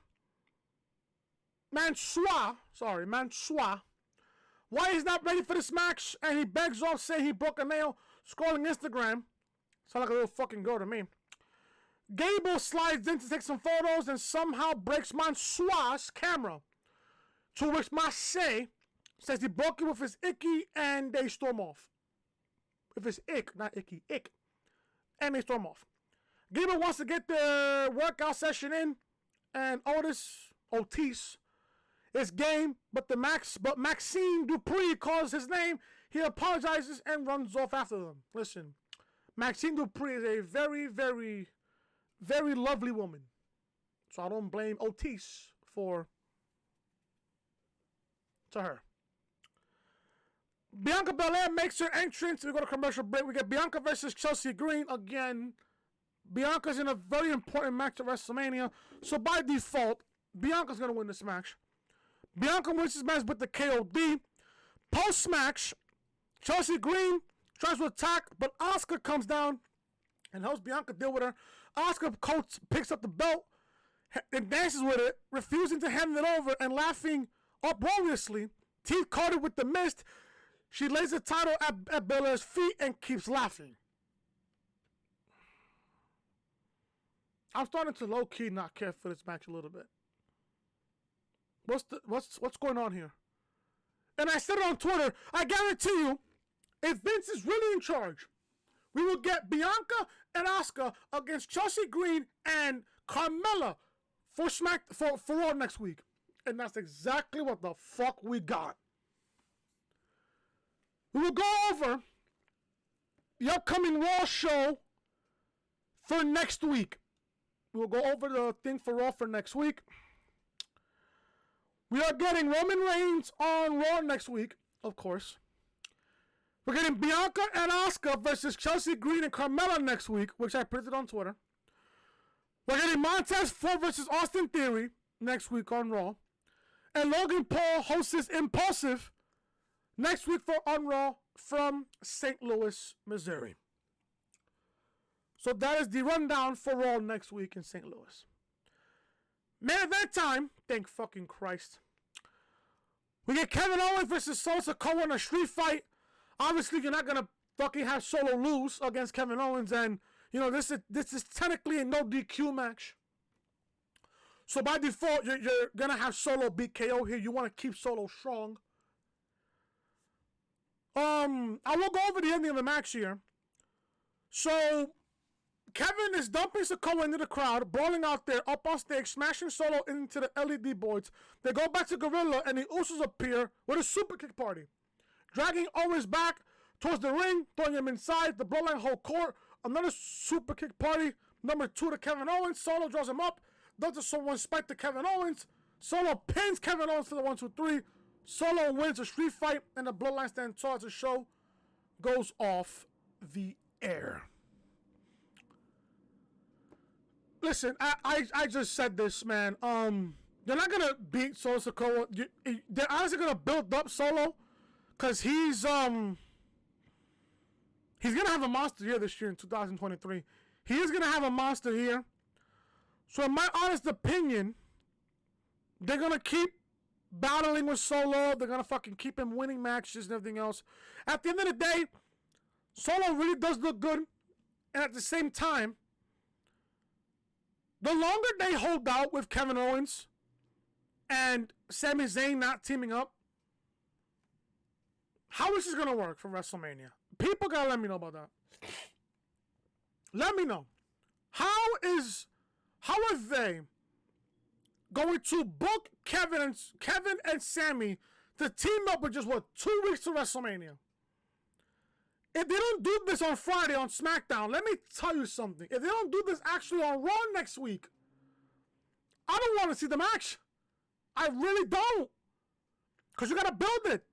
why he's not ready for this match, and he begs off saying he broke a nail scrolling Instagram. Sound like a little fucking girl to me. Gable slides in to take some photos and somehow breaks Mansoor's camera. To which Marseille says he broke it with his icky and they storm off. With his ick, not icky, ick. And they storm off. Gable wants to get their workout session in, and Otis is game, but Maxine Dupree calls his name. He apologizes and runs off after them. Listen, Maxine Dupree is a very, very, very lovely woman, so I don't blame Otis to her. Bianca Belair makes her entrance. We go to commercial break. We get Bianca versus Chelsea Green again. Bianca's in a very important match at WrestleMania, so by default, Bianca's going to win this match. Bianca wins this match with the KOD. Post-match, Chelsea Green tries to attack, but Asuka comes down and helps Bianca deal with her. Asuka picks up the belt and dances with it, refusing to hand it over and laughing uproariously. Teeth coated with the mist. She lays the title at Belair's feet and keeps laughing. I'm starting to low-key not care for this match a little bit. What's going on here? And I said it on Twitter, I guarantee you, if Vince is really in charge, we will get Bianca and Asuka against Chelsea Green and Carmella for Raw next week. And that's exactly what the fuck we got. We will go over the upcoming Raw show for next week. We'll go over the thing for Raw for next week. We are getting Roman Reigns on Raw next week, of course. We're getting Bianca and Asuka versus Chelsea Green and Carmella next week, which I printed on Twitter. We're getting Montez Ford versus Austin Theory next week on Raw. And Logan Paul hosts Impulsive next week on Raw from St. Louis, Missouri. So that is the rundown for Raw next week in St. Louis. Man event time, thank fucking Christ. We get Kevin Owens versus Solo Sikoa in a street fight. Obviously, you're not going to fucking have Solo lose against Kevin Owens. And, you know, this is technically a no DQ match. So, by default, you're going to have Solo beat KO here. You want to keep Solo strong. I will go over the ending of the match here. So, Kevin is dumping Sikoa into the crowd, brawling out there, up on stage, smashing Solo into the LED boards. They go back to Gorilla, and the Usos appear with a super kick party. Dragging Owens back towards the ring, throwing him inside, the Bloodline whole court. Another super kick party, number 2 to Kevin Owens. Solo draws him up, does the someone spike to Kevin Owens. Solo pins Kevin Owens for the 1, 2, 3. Solo wins a street fight, and the Bloodline stand tall as the show goes off the air. Listen, I just said this, man. They're not gonna beat Solo Sikoa. They're honestly gonna build up Solo. Because he's gonna have a monster year this year in 2023. He is gonna have a monster year. So in my honest opinion, they're gonna keep battling with Solo. They're gonna fucking keep him winning matches and everything else. At the end of the day, Solo really does look good. And at the same time, the longer they hold out with Kevin Owens and Sami Zayn not teaming up, how is this going to work for WrestleMania? People got to let me know about that. Let me know. How are they going to book Kevin and Sami to team up with just, 2 weeks to WrestleMania? If they don't do this on Friday on SmackDown, let me tell you something. If they don't do this actually on Raw next week, I don't want to see the match. I really don't. Because you got to build it.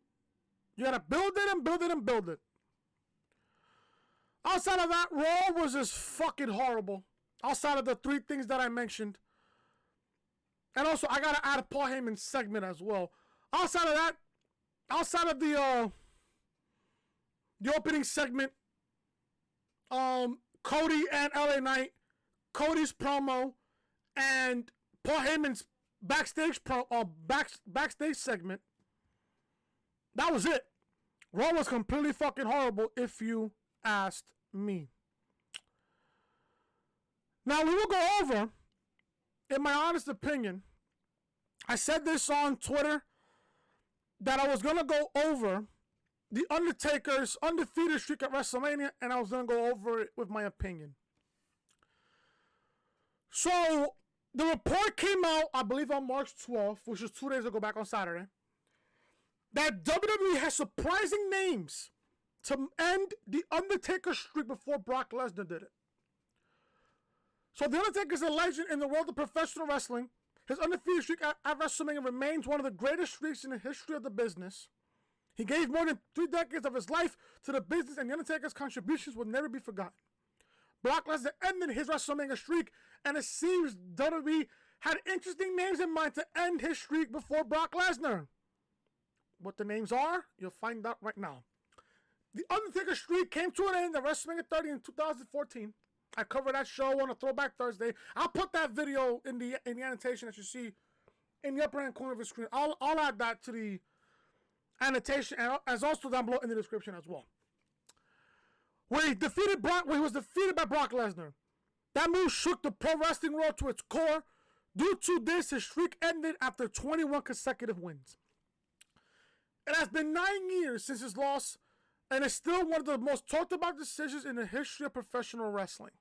You gotta build it and build it and build it. Outside of that, Raw was just fucking horrible. Outside of the 3 things that I mentioned. And also, I gotta add a Paul Heyman segment as well. Outside of that, outside of the opening segment, Cody and LA Knight, Cody's promo, and Paul Heyman's backstage segment. That was it. Raw was completely fucking horrible if you asked me. Now, we will go over, in my honest opinion, I said this on Twitter, that I was going to go over The Undertaker's undefeated streak at WrestleMania, and I was going to go over it with my opinion. So, the report came out, I believe on March 12th, which was 2 days ago, back on Saturday, that WWE has surprising names to end the Undertaker streak before Brock Lesnar did it. So the Undertaker is a legend in the world of professional wrestling. His undefeated streak at WrestleMania remains one of the greatest streaks in the history of the business. He gave more than 3 decades of his life to the business, and the Undertaker's contributions will never be forgotten. Brock Lesnar ended his WrestleMania streak, and it seems WWE had interesting names in mind to end his streak before Brock Lesnar. What the names are, you'll find out right now. The Undertaker streak came to an end at WrestleMania 30 in 2014. I covered that show on a Throwback Thursday. I'll put that video in the annotation that you see in the upper hand corner of the screen. I'll add that to the annotation, and as also down below in the description as well. Where he was defeated by Brock Lesnar. That move shook the pro wrestling world to its core. Due to this, his streak ended after 21 consecutive wins. It has been 9 years since his loss, and it's still one of the most talked about decisions in the history of professional wrestling.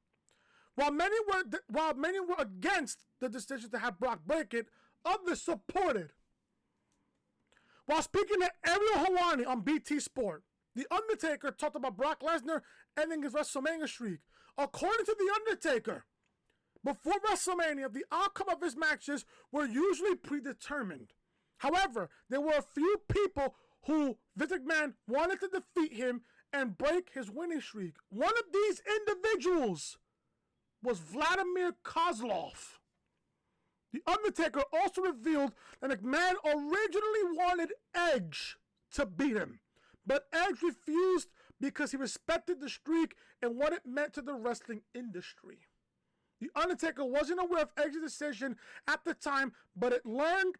While many were against the decision to have Brock break it, others supported. While speaking to Ariel Helwani on BT Sport, The Undertaker talked about Brock Lesnar ending his WrestleMania streak. According to The Undertaker, before WrestleMania, the outcome of his matches were usually predetermined. However, there were a few people who Vince McMahon wanted to defeat him and break his winning streak. One of these individuals was Vladimir Kozlov. The Undertaker also revealed that McMahon originally wanted Edge to beat him, but Edge refused because he respected the streak and what it meant to the wrestling industry. The Undertaker wasn't aware of Edge's decision at the time, but learned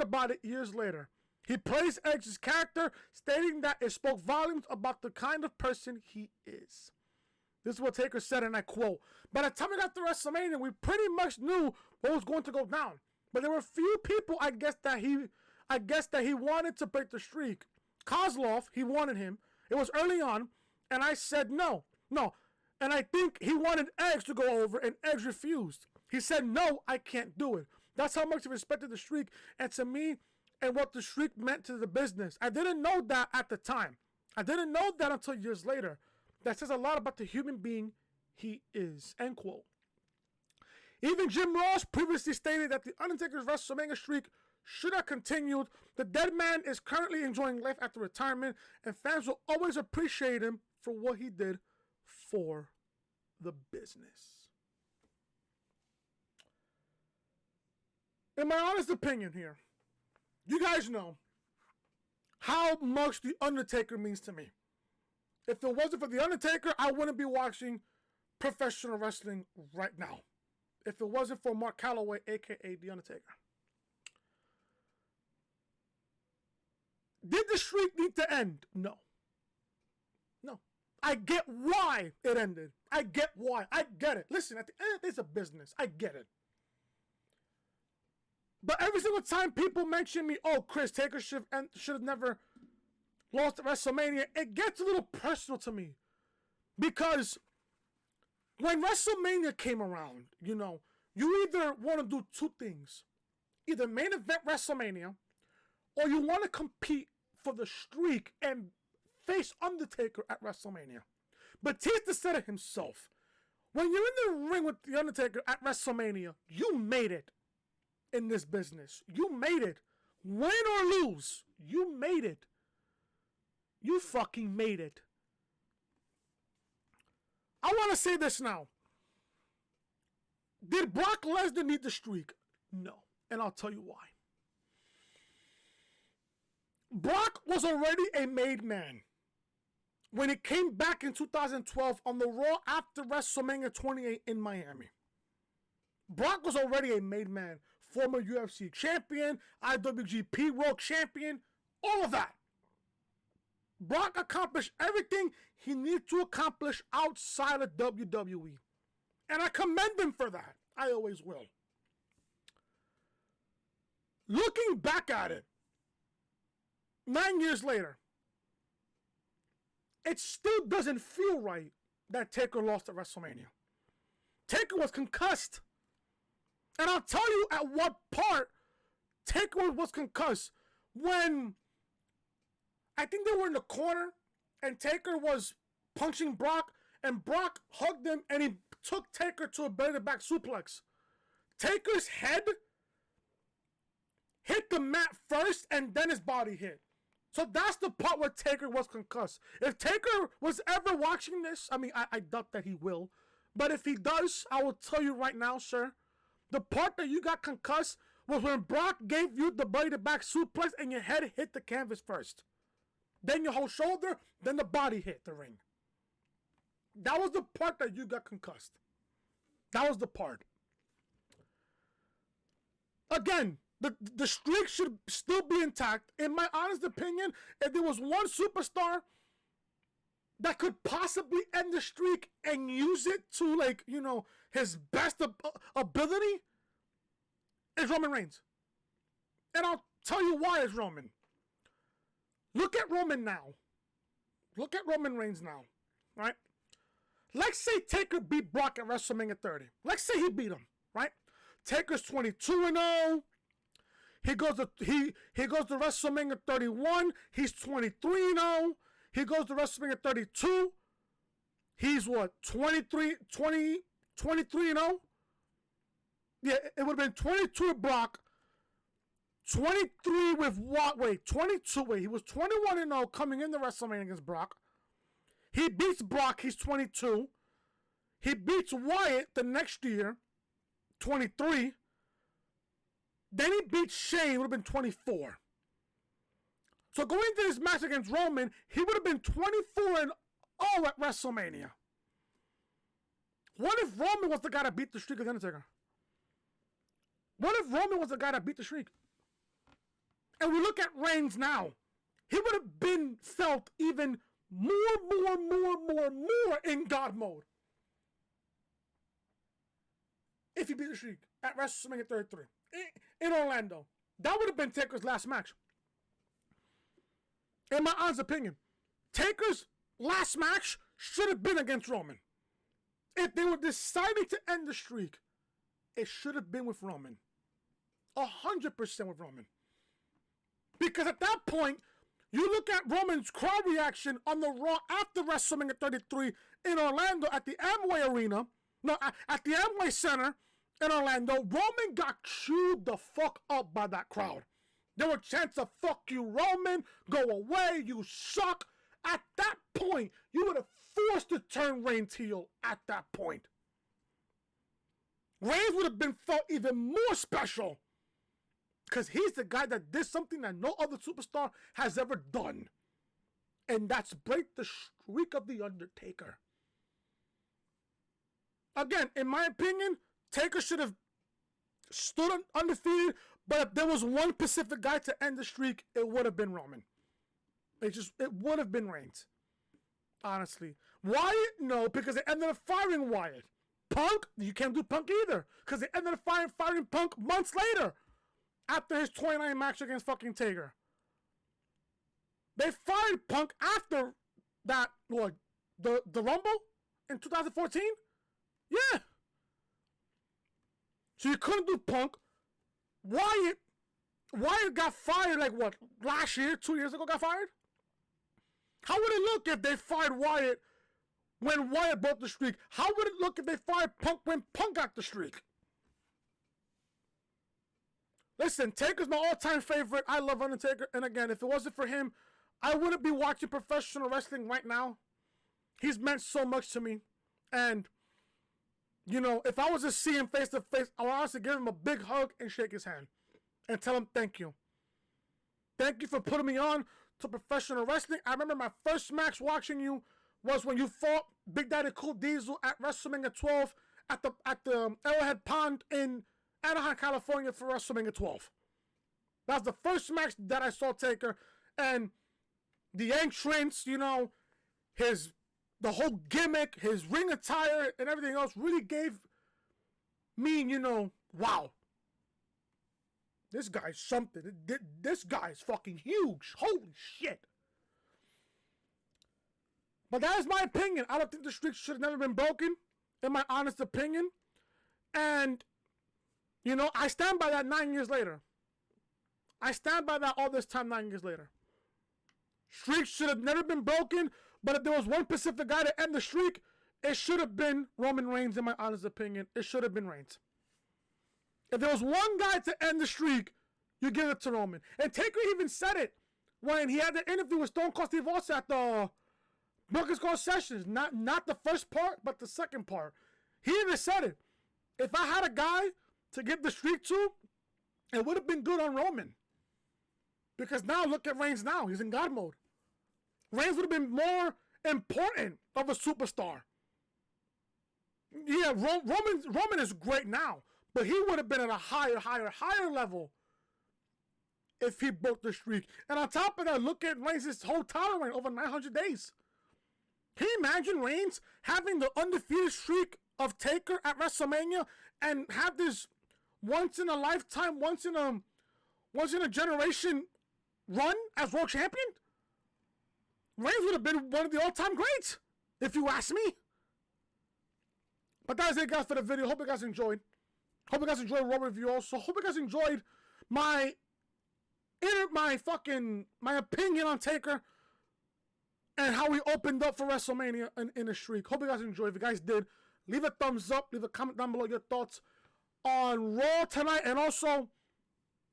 about it years later. He praised Edge's character, stating that it spoke volumes about the kind of person he is. This is what Taker said, and I quote, "By the time we got to WrestleMania, we pretty much knew what was going to go down. But there were a few people, I guess that he wanted to break the streak. Kozlov, he wanted him. It was early on, and I said no. And I think he wanted Edge to go over, and Edge refused. He said, no, I can't do it. That's how much he respected the streak, and to me, and what the streak meant to the business. I didn't know that at the time. I didn't know that until years later. That says a lot about the human being he is." End quote. Even Jim Ross previously stated that the Undertaker's WrestleMania streak should have continued. The dead man is currently enjoying life after retirement, and fans will always appreciate him for what he did for the business. In my honest opinion here, you guys know how much the Undertaker means to me. If it wasn't for the Undertaker, I wouldn't be watching professional wrestling right now. If it wasn't for Mark Calloway, a.k.a. the Undertaker. Did the streak need to end? No. I get why it ended. I get why. I get it. Listen, at the end, it's a business. I get it. But every single time people mention me, oh, Chris Taker should have never lost at WrestleMania, it gets a little personal to me. Because when WrestleMania came around, you either want to do two things. Either main event WrestleMania, or you want to compete for the streak and face Undertaker at WrestleMania. Batista said it himself. When you're in the ring with the Undertaker at WrestleMania, you made it in this business. You made it. Win or lose, you made it. You fucking made it. I want to say this now. Did Brock Lesnar need the streak? No. And I'll tell you why. Brock was already a made man when it came back in 2012 on the Raw after WrestleMania 28 in Miami. Brock was already a made man. Former UFC champion, IWGP World Champion, all of that. Brock accomplished everything he needed to accomplish outside of WWE. And I commend him for that. I always will. Looking back at it, 9 years later, it still doesn't feel right that Taker lost at WrestleMania. Taker was concussed. And I'll tell you at what part Taker was concussed. When I think they were in the corner and Taker was punching Brock, and Brock hugged him and he took Taker to a belly-to-back suplex. Taker's head hit the mat first and then his body hit. So that's the part where Taker was concussed. If Taker was ever watching this, I doubt that he will. But if he does, I will tell you right now, sir, the part that you got concussed was when Brock gave you the belly-to-back suplex and your head hit the canvas first. Then your whole shoulder, then the body hit the ring. That was the part that you got concussed. That was the part. Again, the streak should still be intact. In my honest opinion, if there was one superstar that could possibly end the streak and use it to, his best ability, it's Roman Reigns. And I'll tell you why it's Roman. Look at Roman now. Look at Roman Reigns now, right? Let's say Taker beat Brock at WrestleMania 30. Let's say he beat him, right? Taker's 22-0. He goes to WrestleMania 31. He's 23-0. He goes to WrestleMania 32. He's what? 23-0? Yeah, it would have been 22 to Brock, 23 with what? Wait, 22. Wait, he was 21-0 coming into WrestleMania against Brock. He beats Brock, he's 22. He beats Wyatt the next year, 23. Then he beats Shane, would have been 24. So going into this match against Roman, he would have been 24-0 at WrestleMania. What if Roman was the guy that beat the streak of The Undertaker? What if Roman was the guy that beat the streak? And we look at Reigns now. He would have been felt even more in God mode if he beat the streak at WrestleMania 33 in Orlando. That would have been Taker's last match. In my honest opinion, Taker's last match should have been against Roman. If they were deciding to end the streak, it should have been with Roman. 100% with Roman. Because at that point, you look at Roman's crowd reaction on the Raw after WrestleMania 33 in Orlando at the Amway Arena. No, at the Amway Center in Orlando. Roman got chewed the fuck up by that crowd. There were chants of "fuck you, Roman," "go away, you suck." At that point, you would have forced to turn Reigns heel at that point. Reigns would have been felt even more special. Because he's the guy that did something that no other superstar has ever done. And that's break the streak of The Undertaker. Again, in my opinion, Taker should have stood undefeated. But if there was one specific guy to end the streak, it would have been Roman. It would have been Reigns. Honestly. Wyatt? No, because they ended up firing Wyatt. Punk? You can't do Punk either. Because they ended up firing Punk months later. After his 29 match against fucking Taker. They fired Punk after that, what, the Rumble in 2014? Yeah. So you couldn't do Punk. Wyatt got fired like what, last year, 2 years ago got fired? How would it look if they fired Wyatt when Wyatt broke the streak? How would it look if they fired Punk when Punk got the streak? Listen, Taker's my all-time favorite. I love Undertaker. And again, if it wasn't for him, I wouldn't be watching professional wrestling right now. He's meant so much to me. And, you know, if I was to see him face to face, I would honestly give him a big hug and shake his hand. And tell him thank you. Thank you for putting me on to professional wrestling. I remember my first match watching you was when you fought Big Daddy Cool Diesel at WrestleMania 12 at the Arrowhead Pond in Anaheim, California for WrestleMania 12. That was the first match that I saw Taker. And the entrance, you know, the whole gimmick, his ring attire and everything else really gave me, you know, wow. This guy's something. This guy's fucking huge. Holy shit. But that is my opinion. I don't think the streak should have never been broken, in my honest opinion. And you know, I stand by that 9 years later. I stand by that all this time 9 years later. Streak should have never been broken, but if there was one specific guy to end the streak, it should have been Roman Reigns, in my honest opinion. It should have been Reigns. If there was one guy to end the streak, you give it to Roman. And Taker even said it when he had the interview with Stone Cold Steve Austin at the Broken Skull Sessions. Not the first part, but the second part. He even said it. If I had a guy to give the streak to, it would have been good on Roman. Because now, look at Reigns now. He's in God mode. Reigns would have been more important of a superstar. Yeah, Roman is great now. But he would have been at a higher level if he broke the streak. And on top of that, look at Reigns' whole title reign over 900 days. Can you imagine Reigns having the undefeated streak of Taker at WrestleMania and have this once in a lifetime, once in a generation run as world champion? Reigns would have been one of the all-time greats, if you ask me. But that is it, guys, for the video. Hope you guys enjoyed. Hope you guys enjoyed Raw review also. Hope you guys enjoyed my opinion on Taker and how we opened up for WrestleMania in a streak. Hope you guys enjoyed. If you guys did, leave a thumbs up. Leave a comment down below your thoughts on Raw tonight. And also,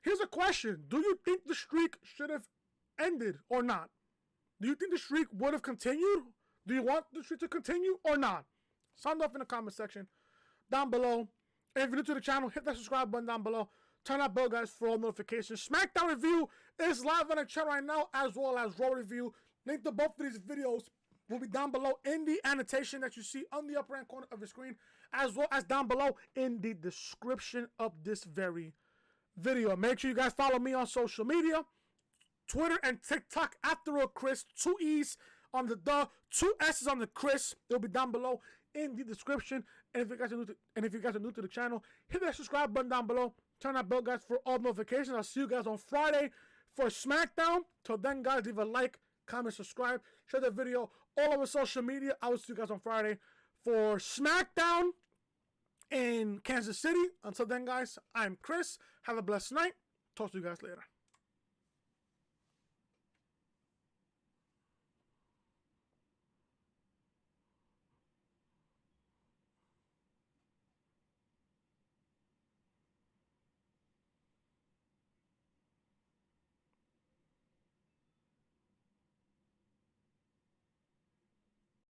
here's a question. Do you think the streak should have ended or not? Do you think the streak would have continued? Do you want the streak to continue or not? Sound off in the comment section down below. And if you're new to the channel, hit that subscribe button down below. Turn that bell, guys, for all notifications. SmackDown review is live on the channel right now, as well as Raw review. Link to both of these videos will be down below in the annotation that you see on the upper right corner of the screen, as well as down below in the description of this very video. Make sure you guys follow me on social media, Twitter and TikTok at The Real Chris. 2 E's on the 2 S's on the Chris. It'll be down below in the description. And if you guys are new to the channel, hit that subscribe button down below. Turn that bell, guys, for all notifications. I'll see you guys on Friday for SmackDown. Till then, guys, leave a like, comment, subscribe, share the video all over social media. I will see you guys on Friday for SmackDown in Kansas City. Until then, guys, I'm Chris. Have a blessed night. Talk to you guys later.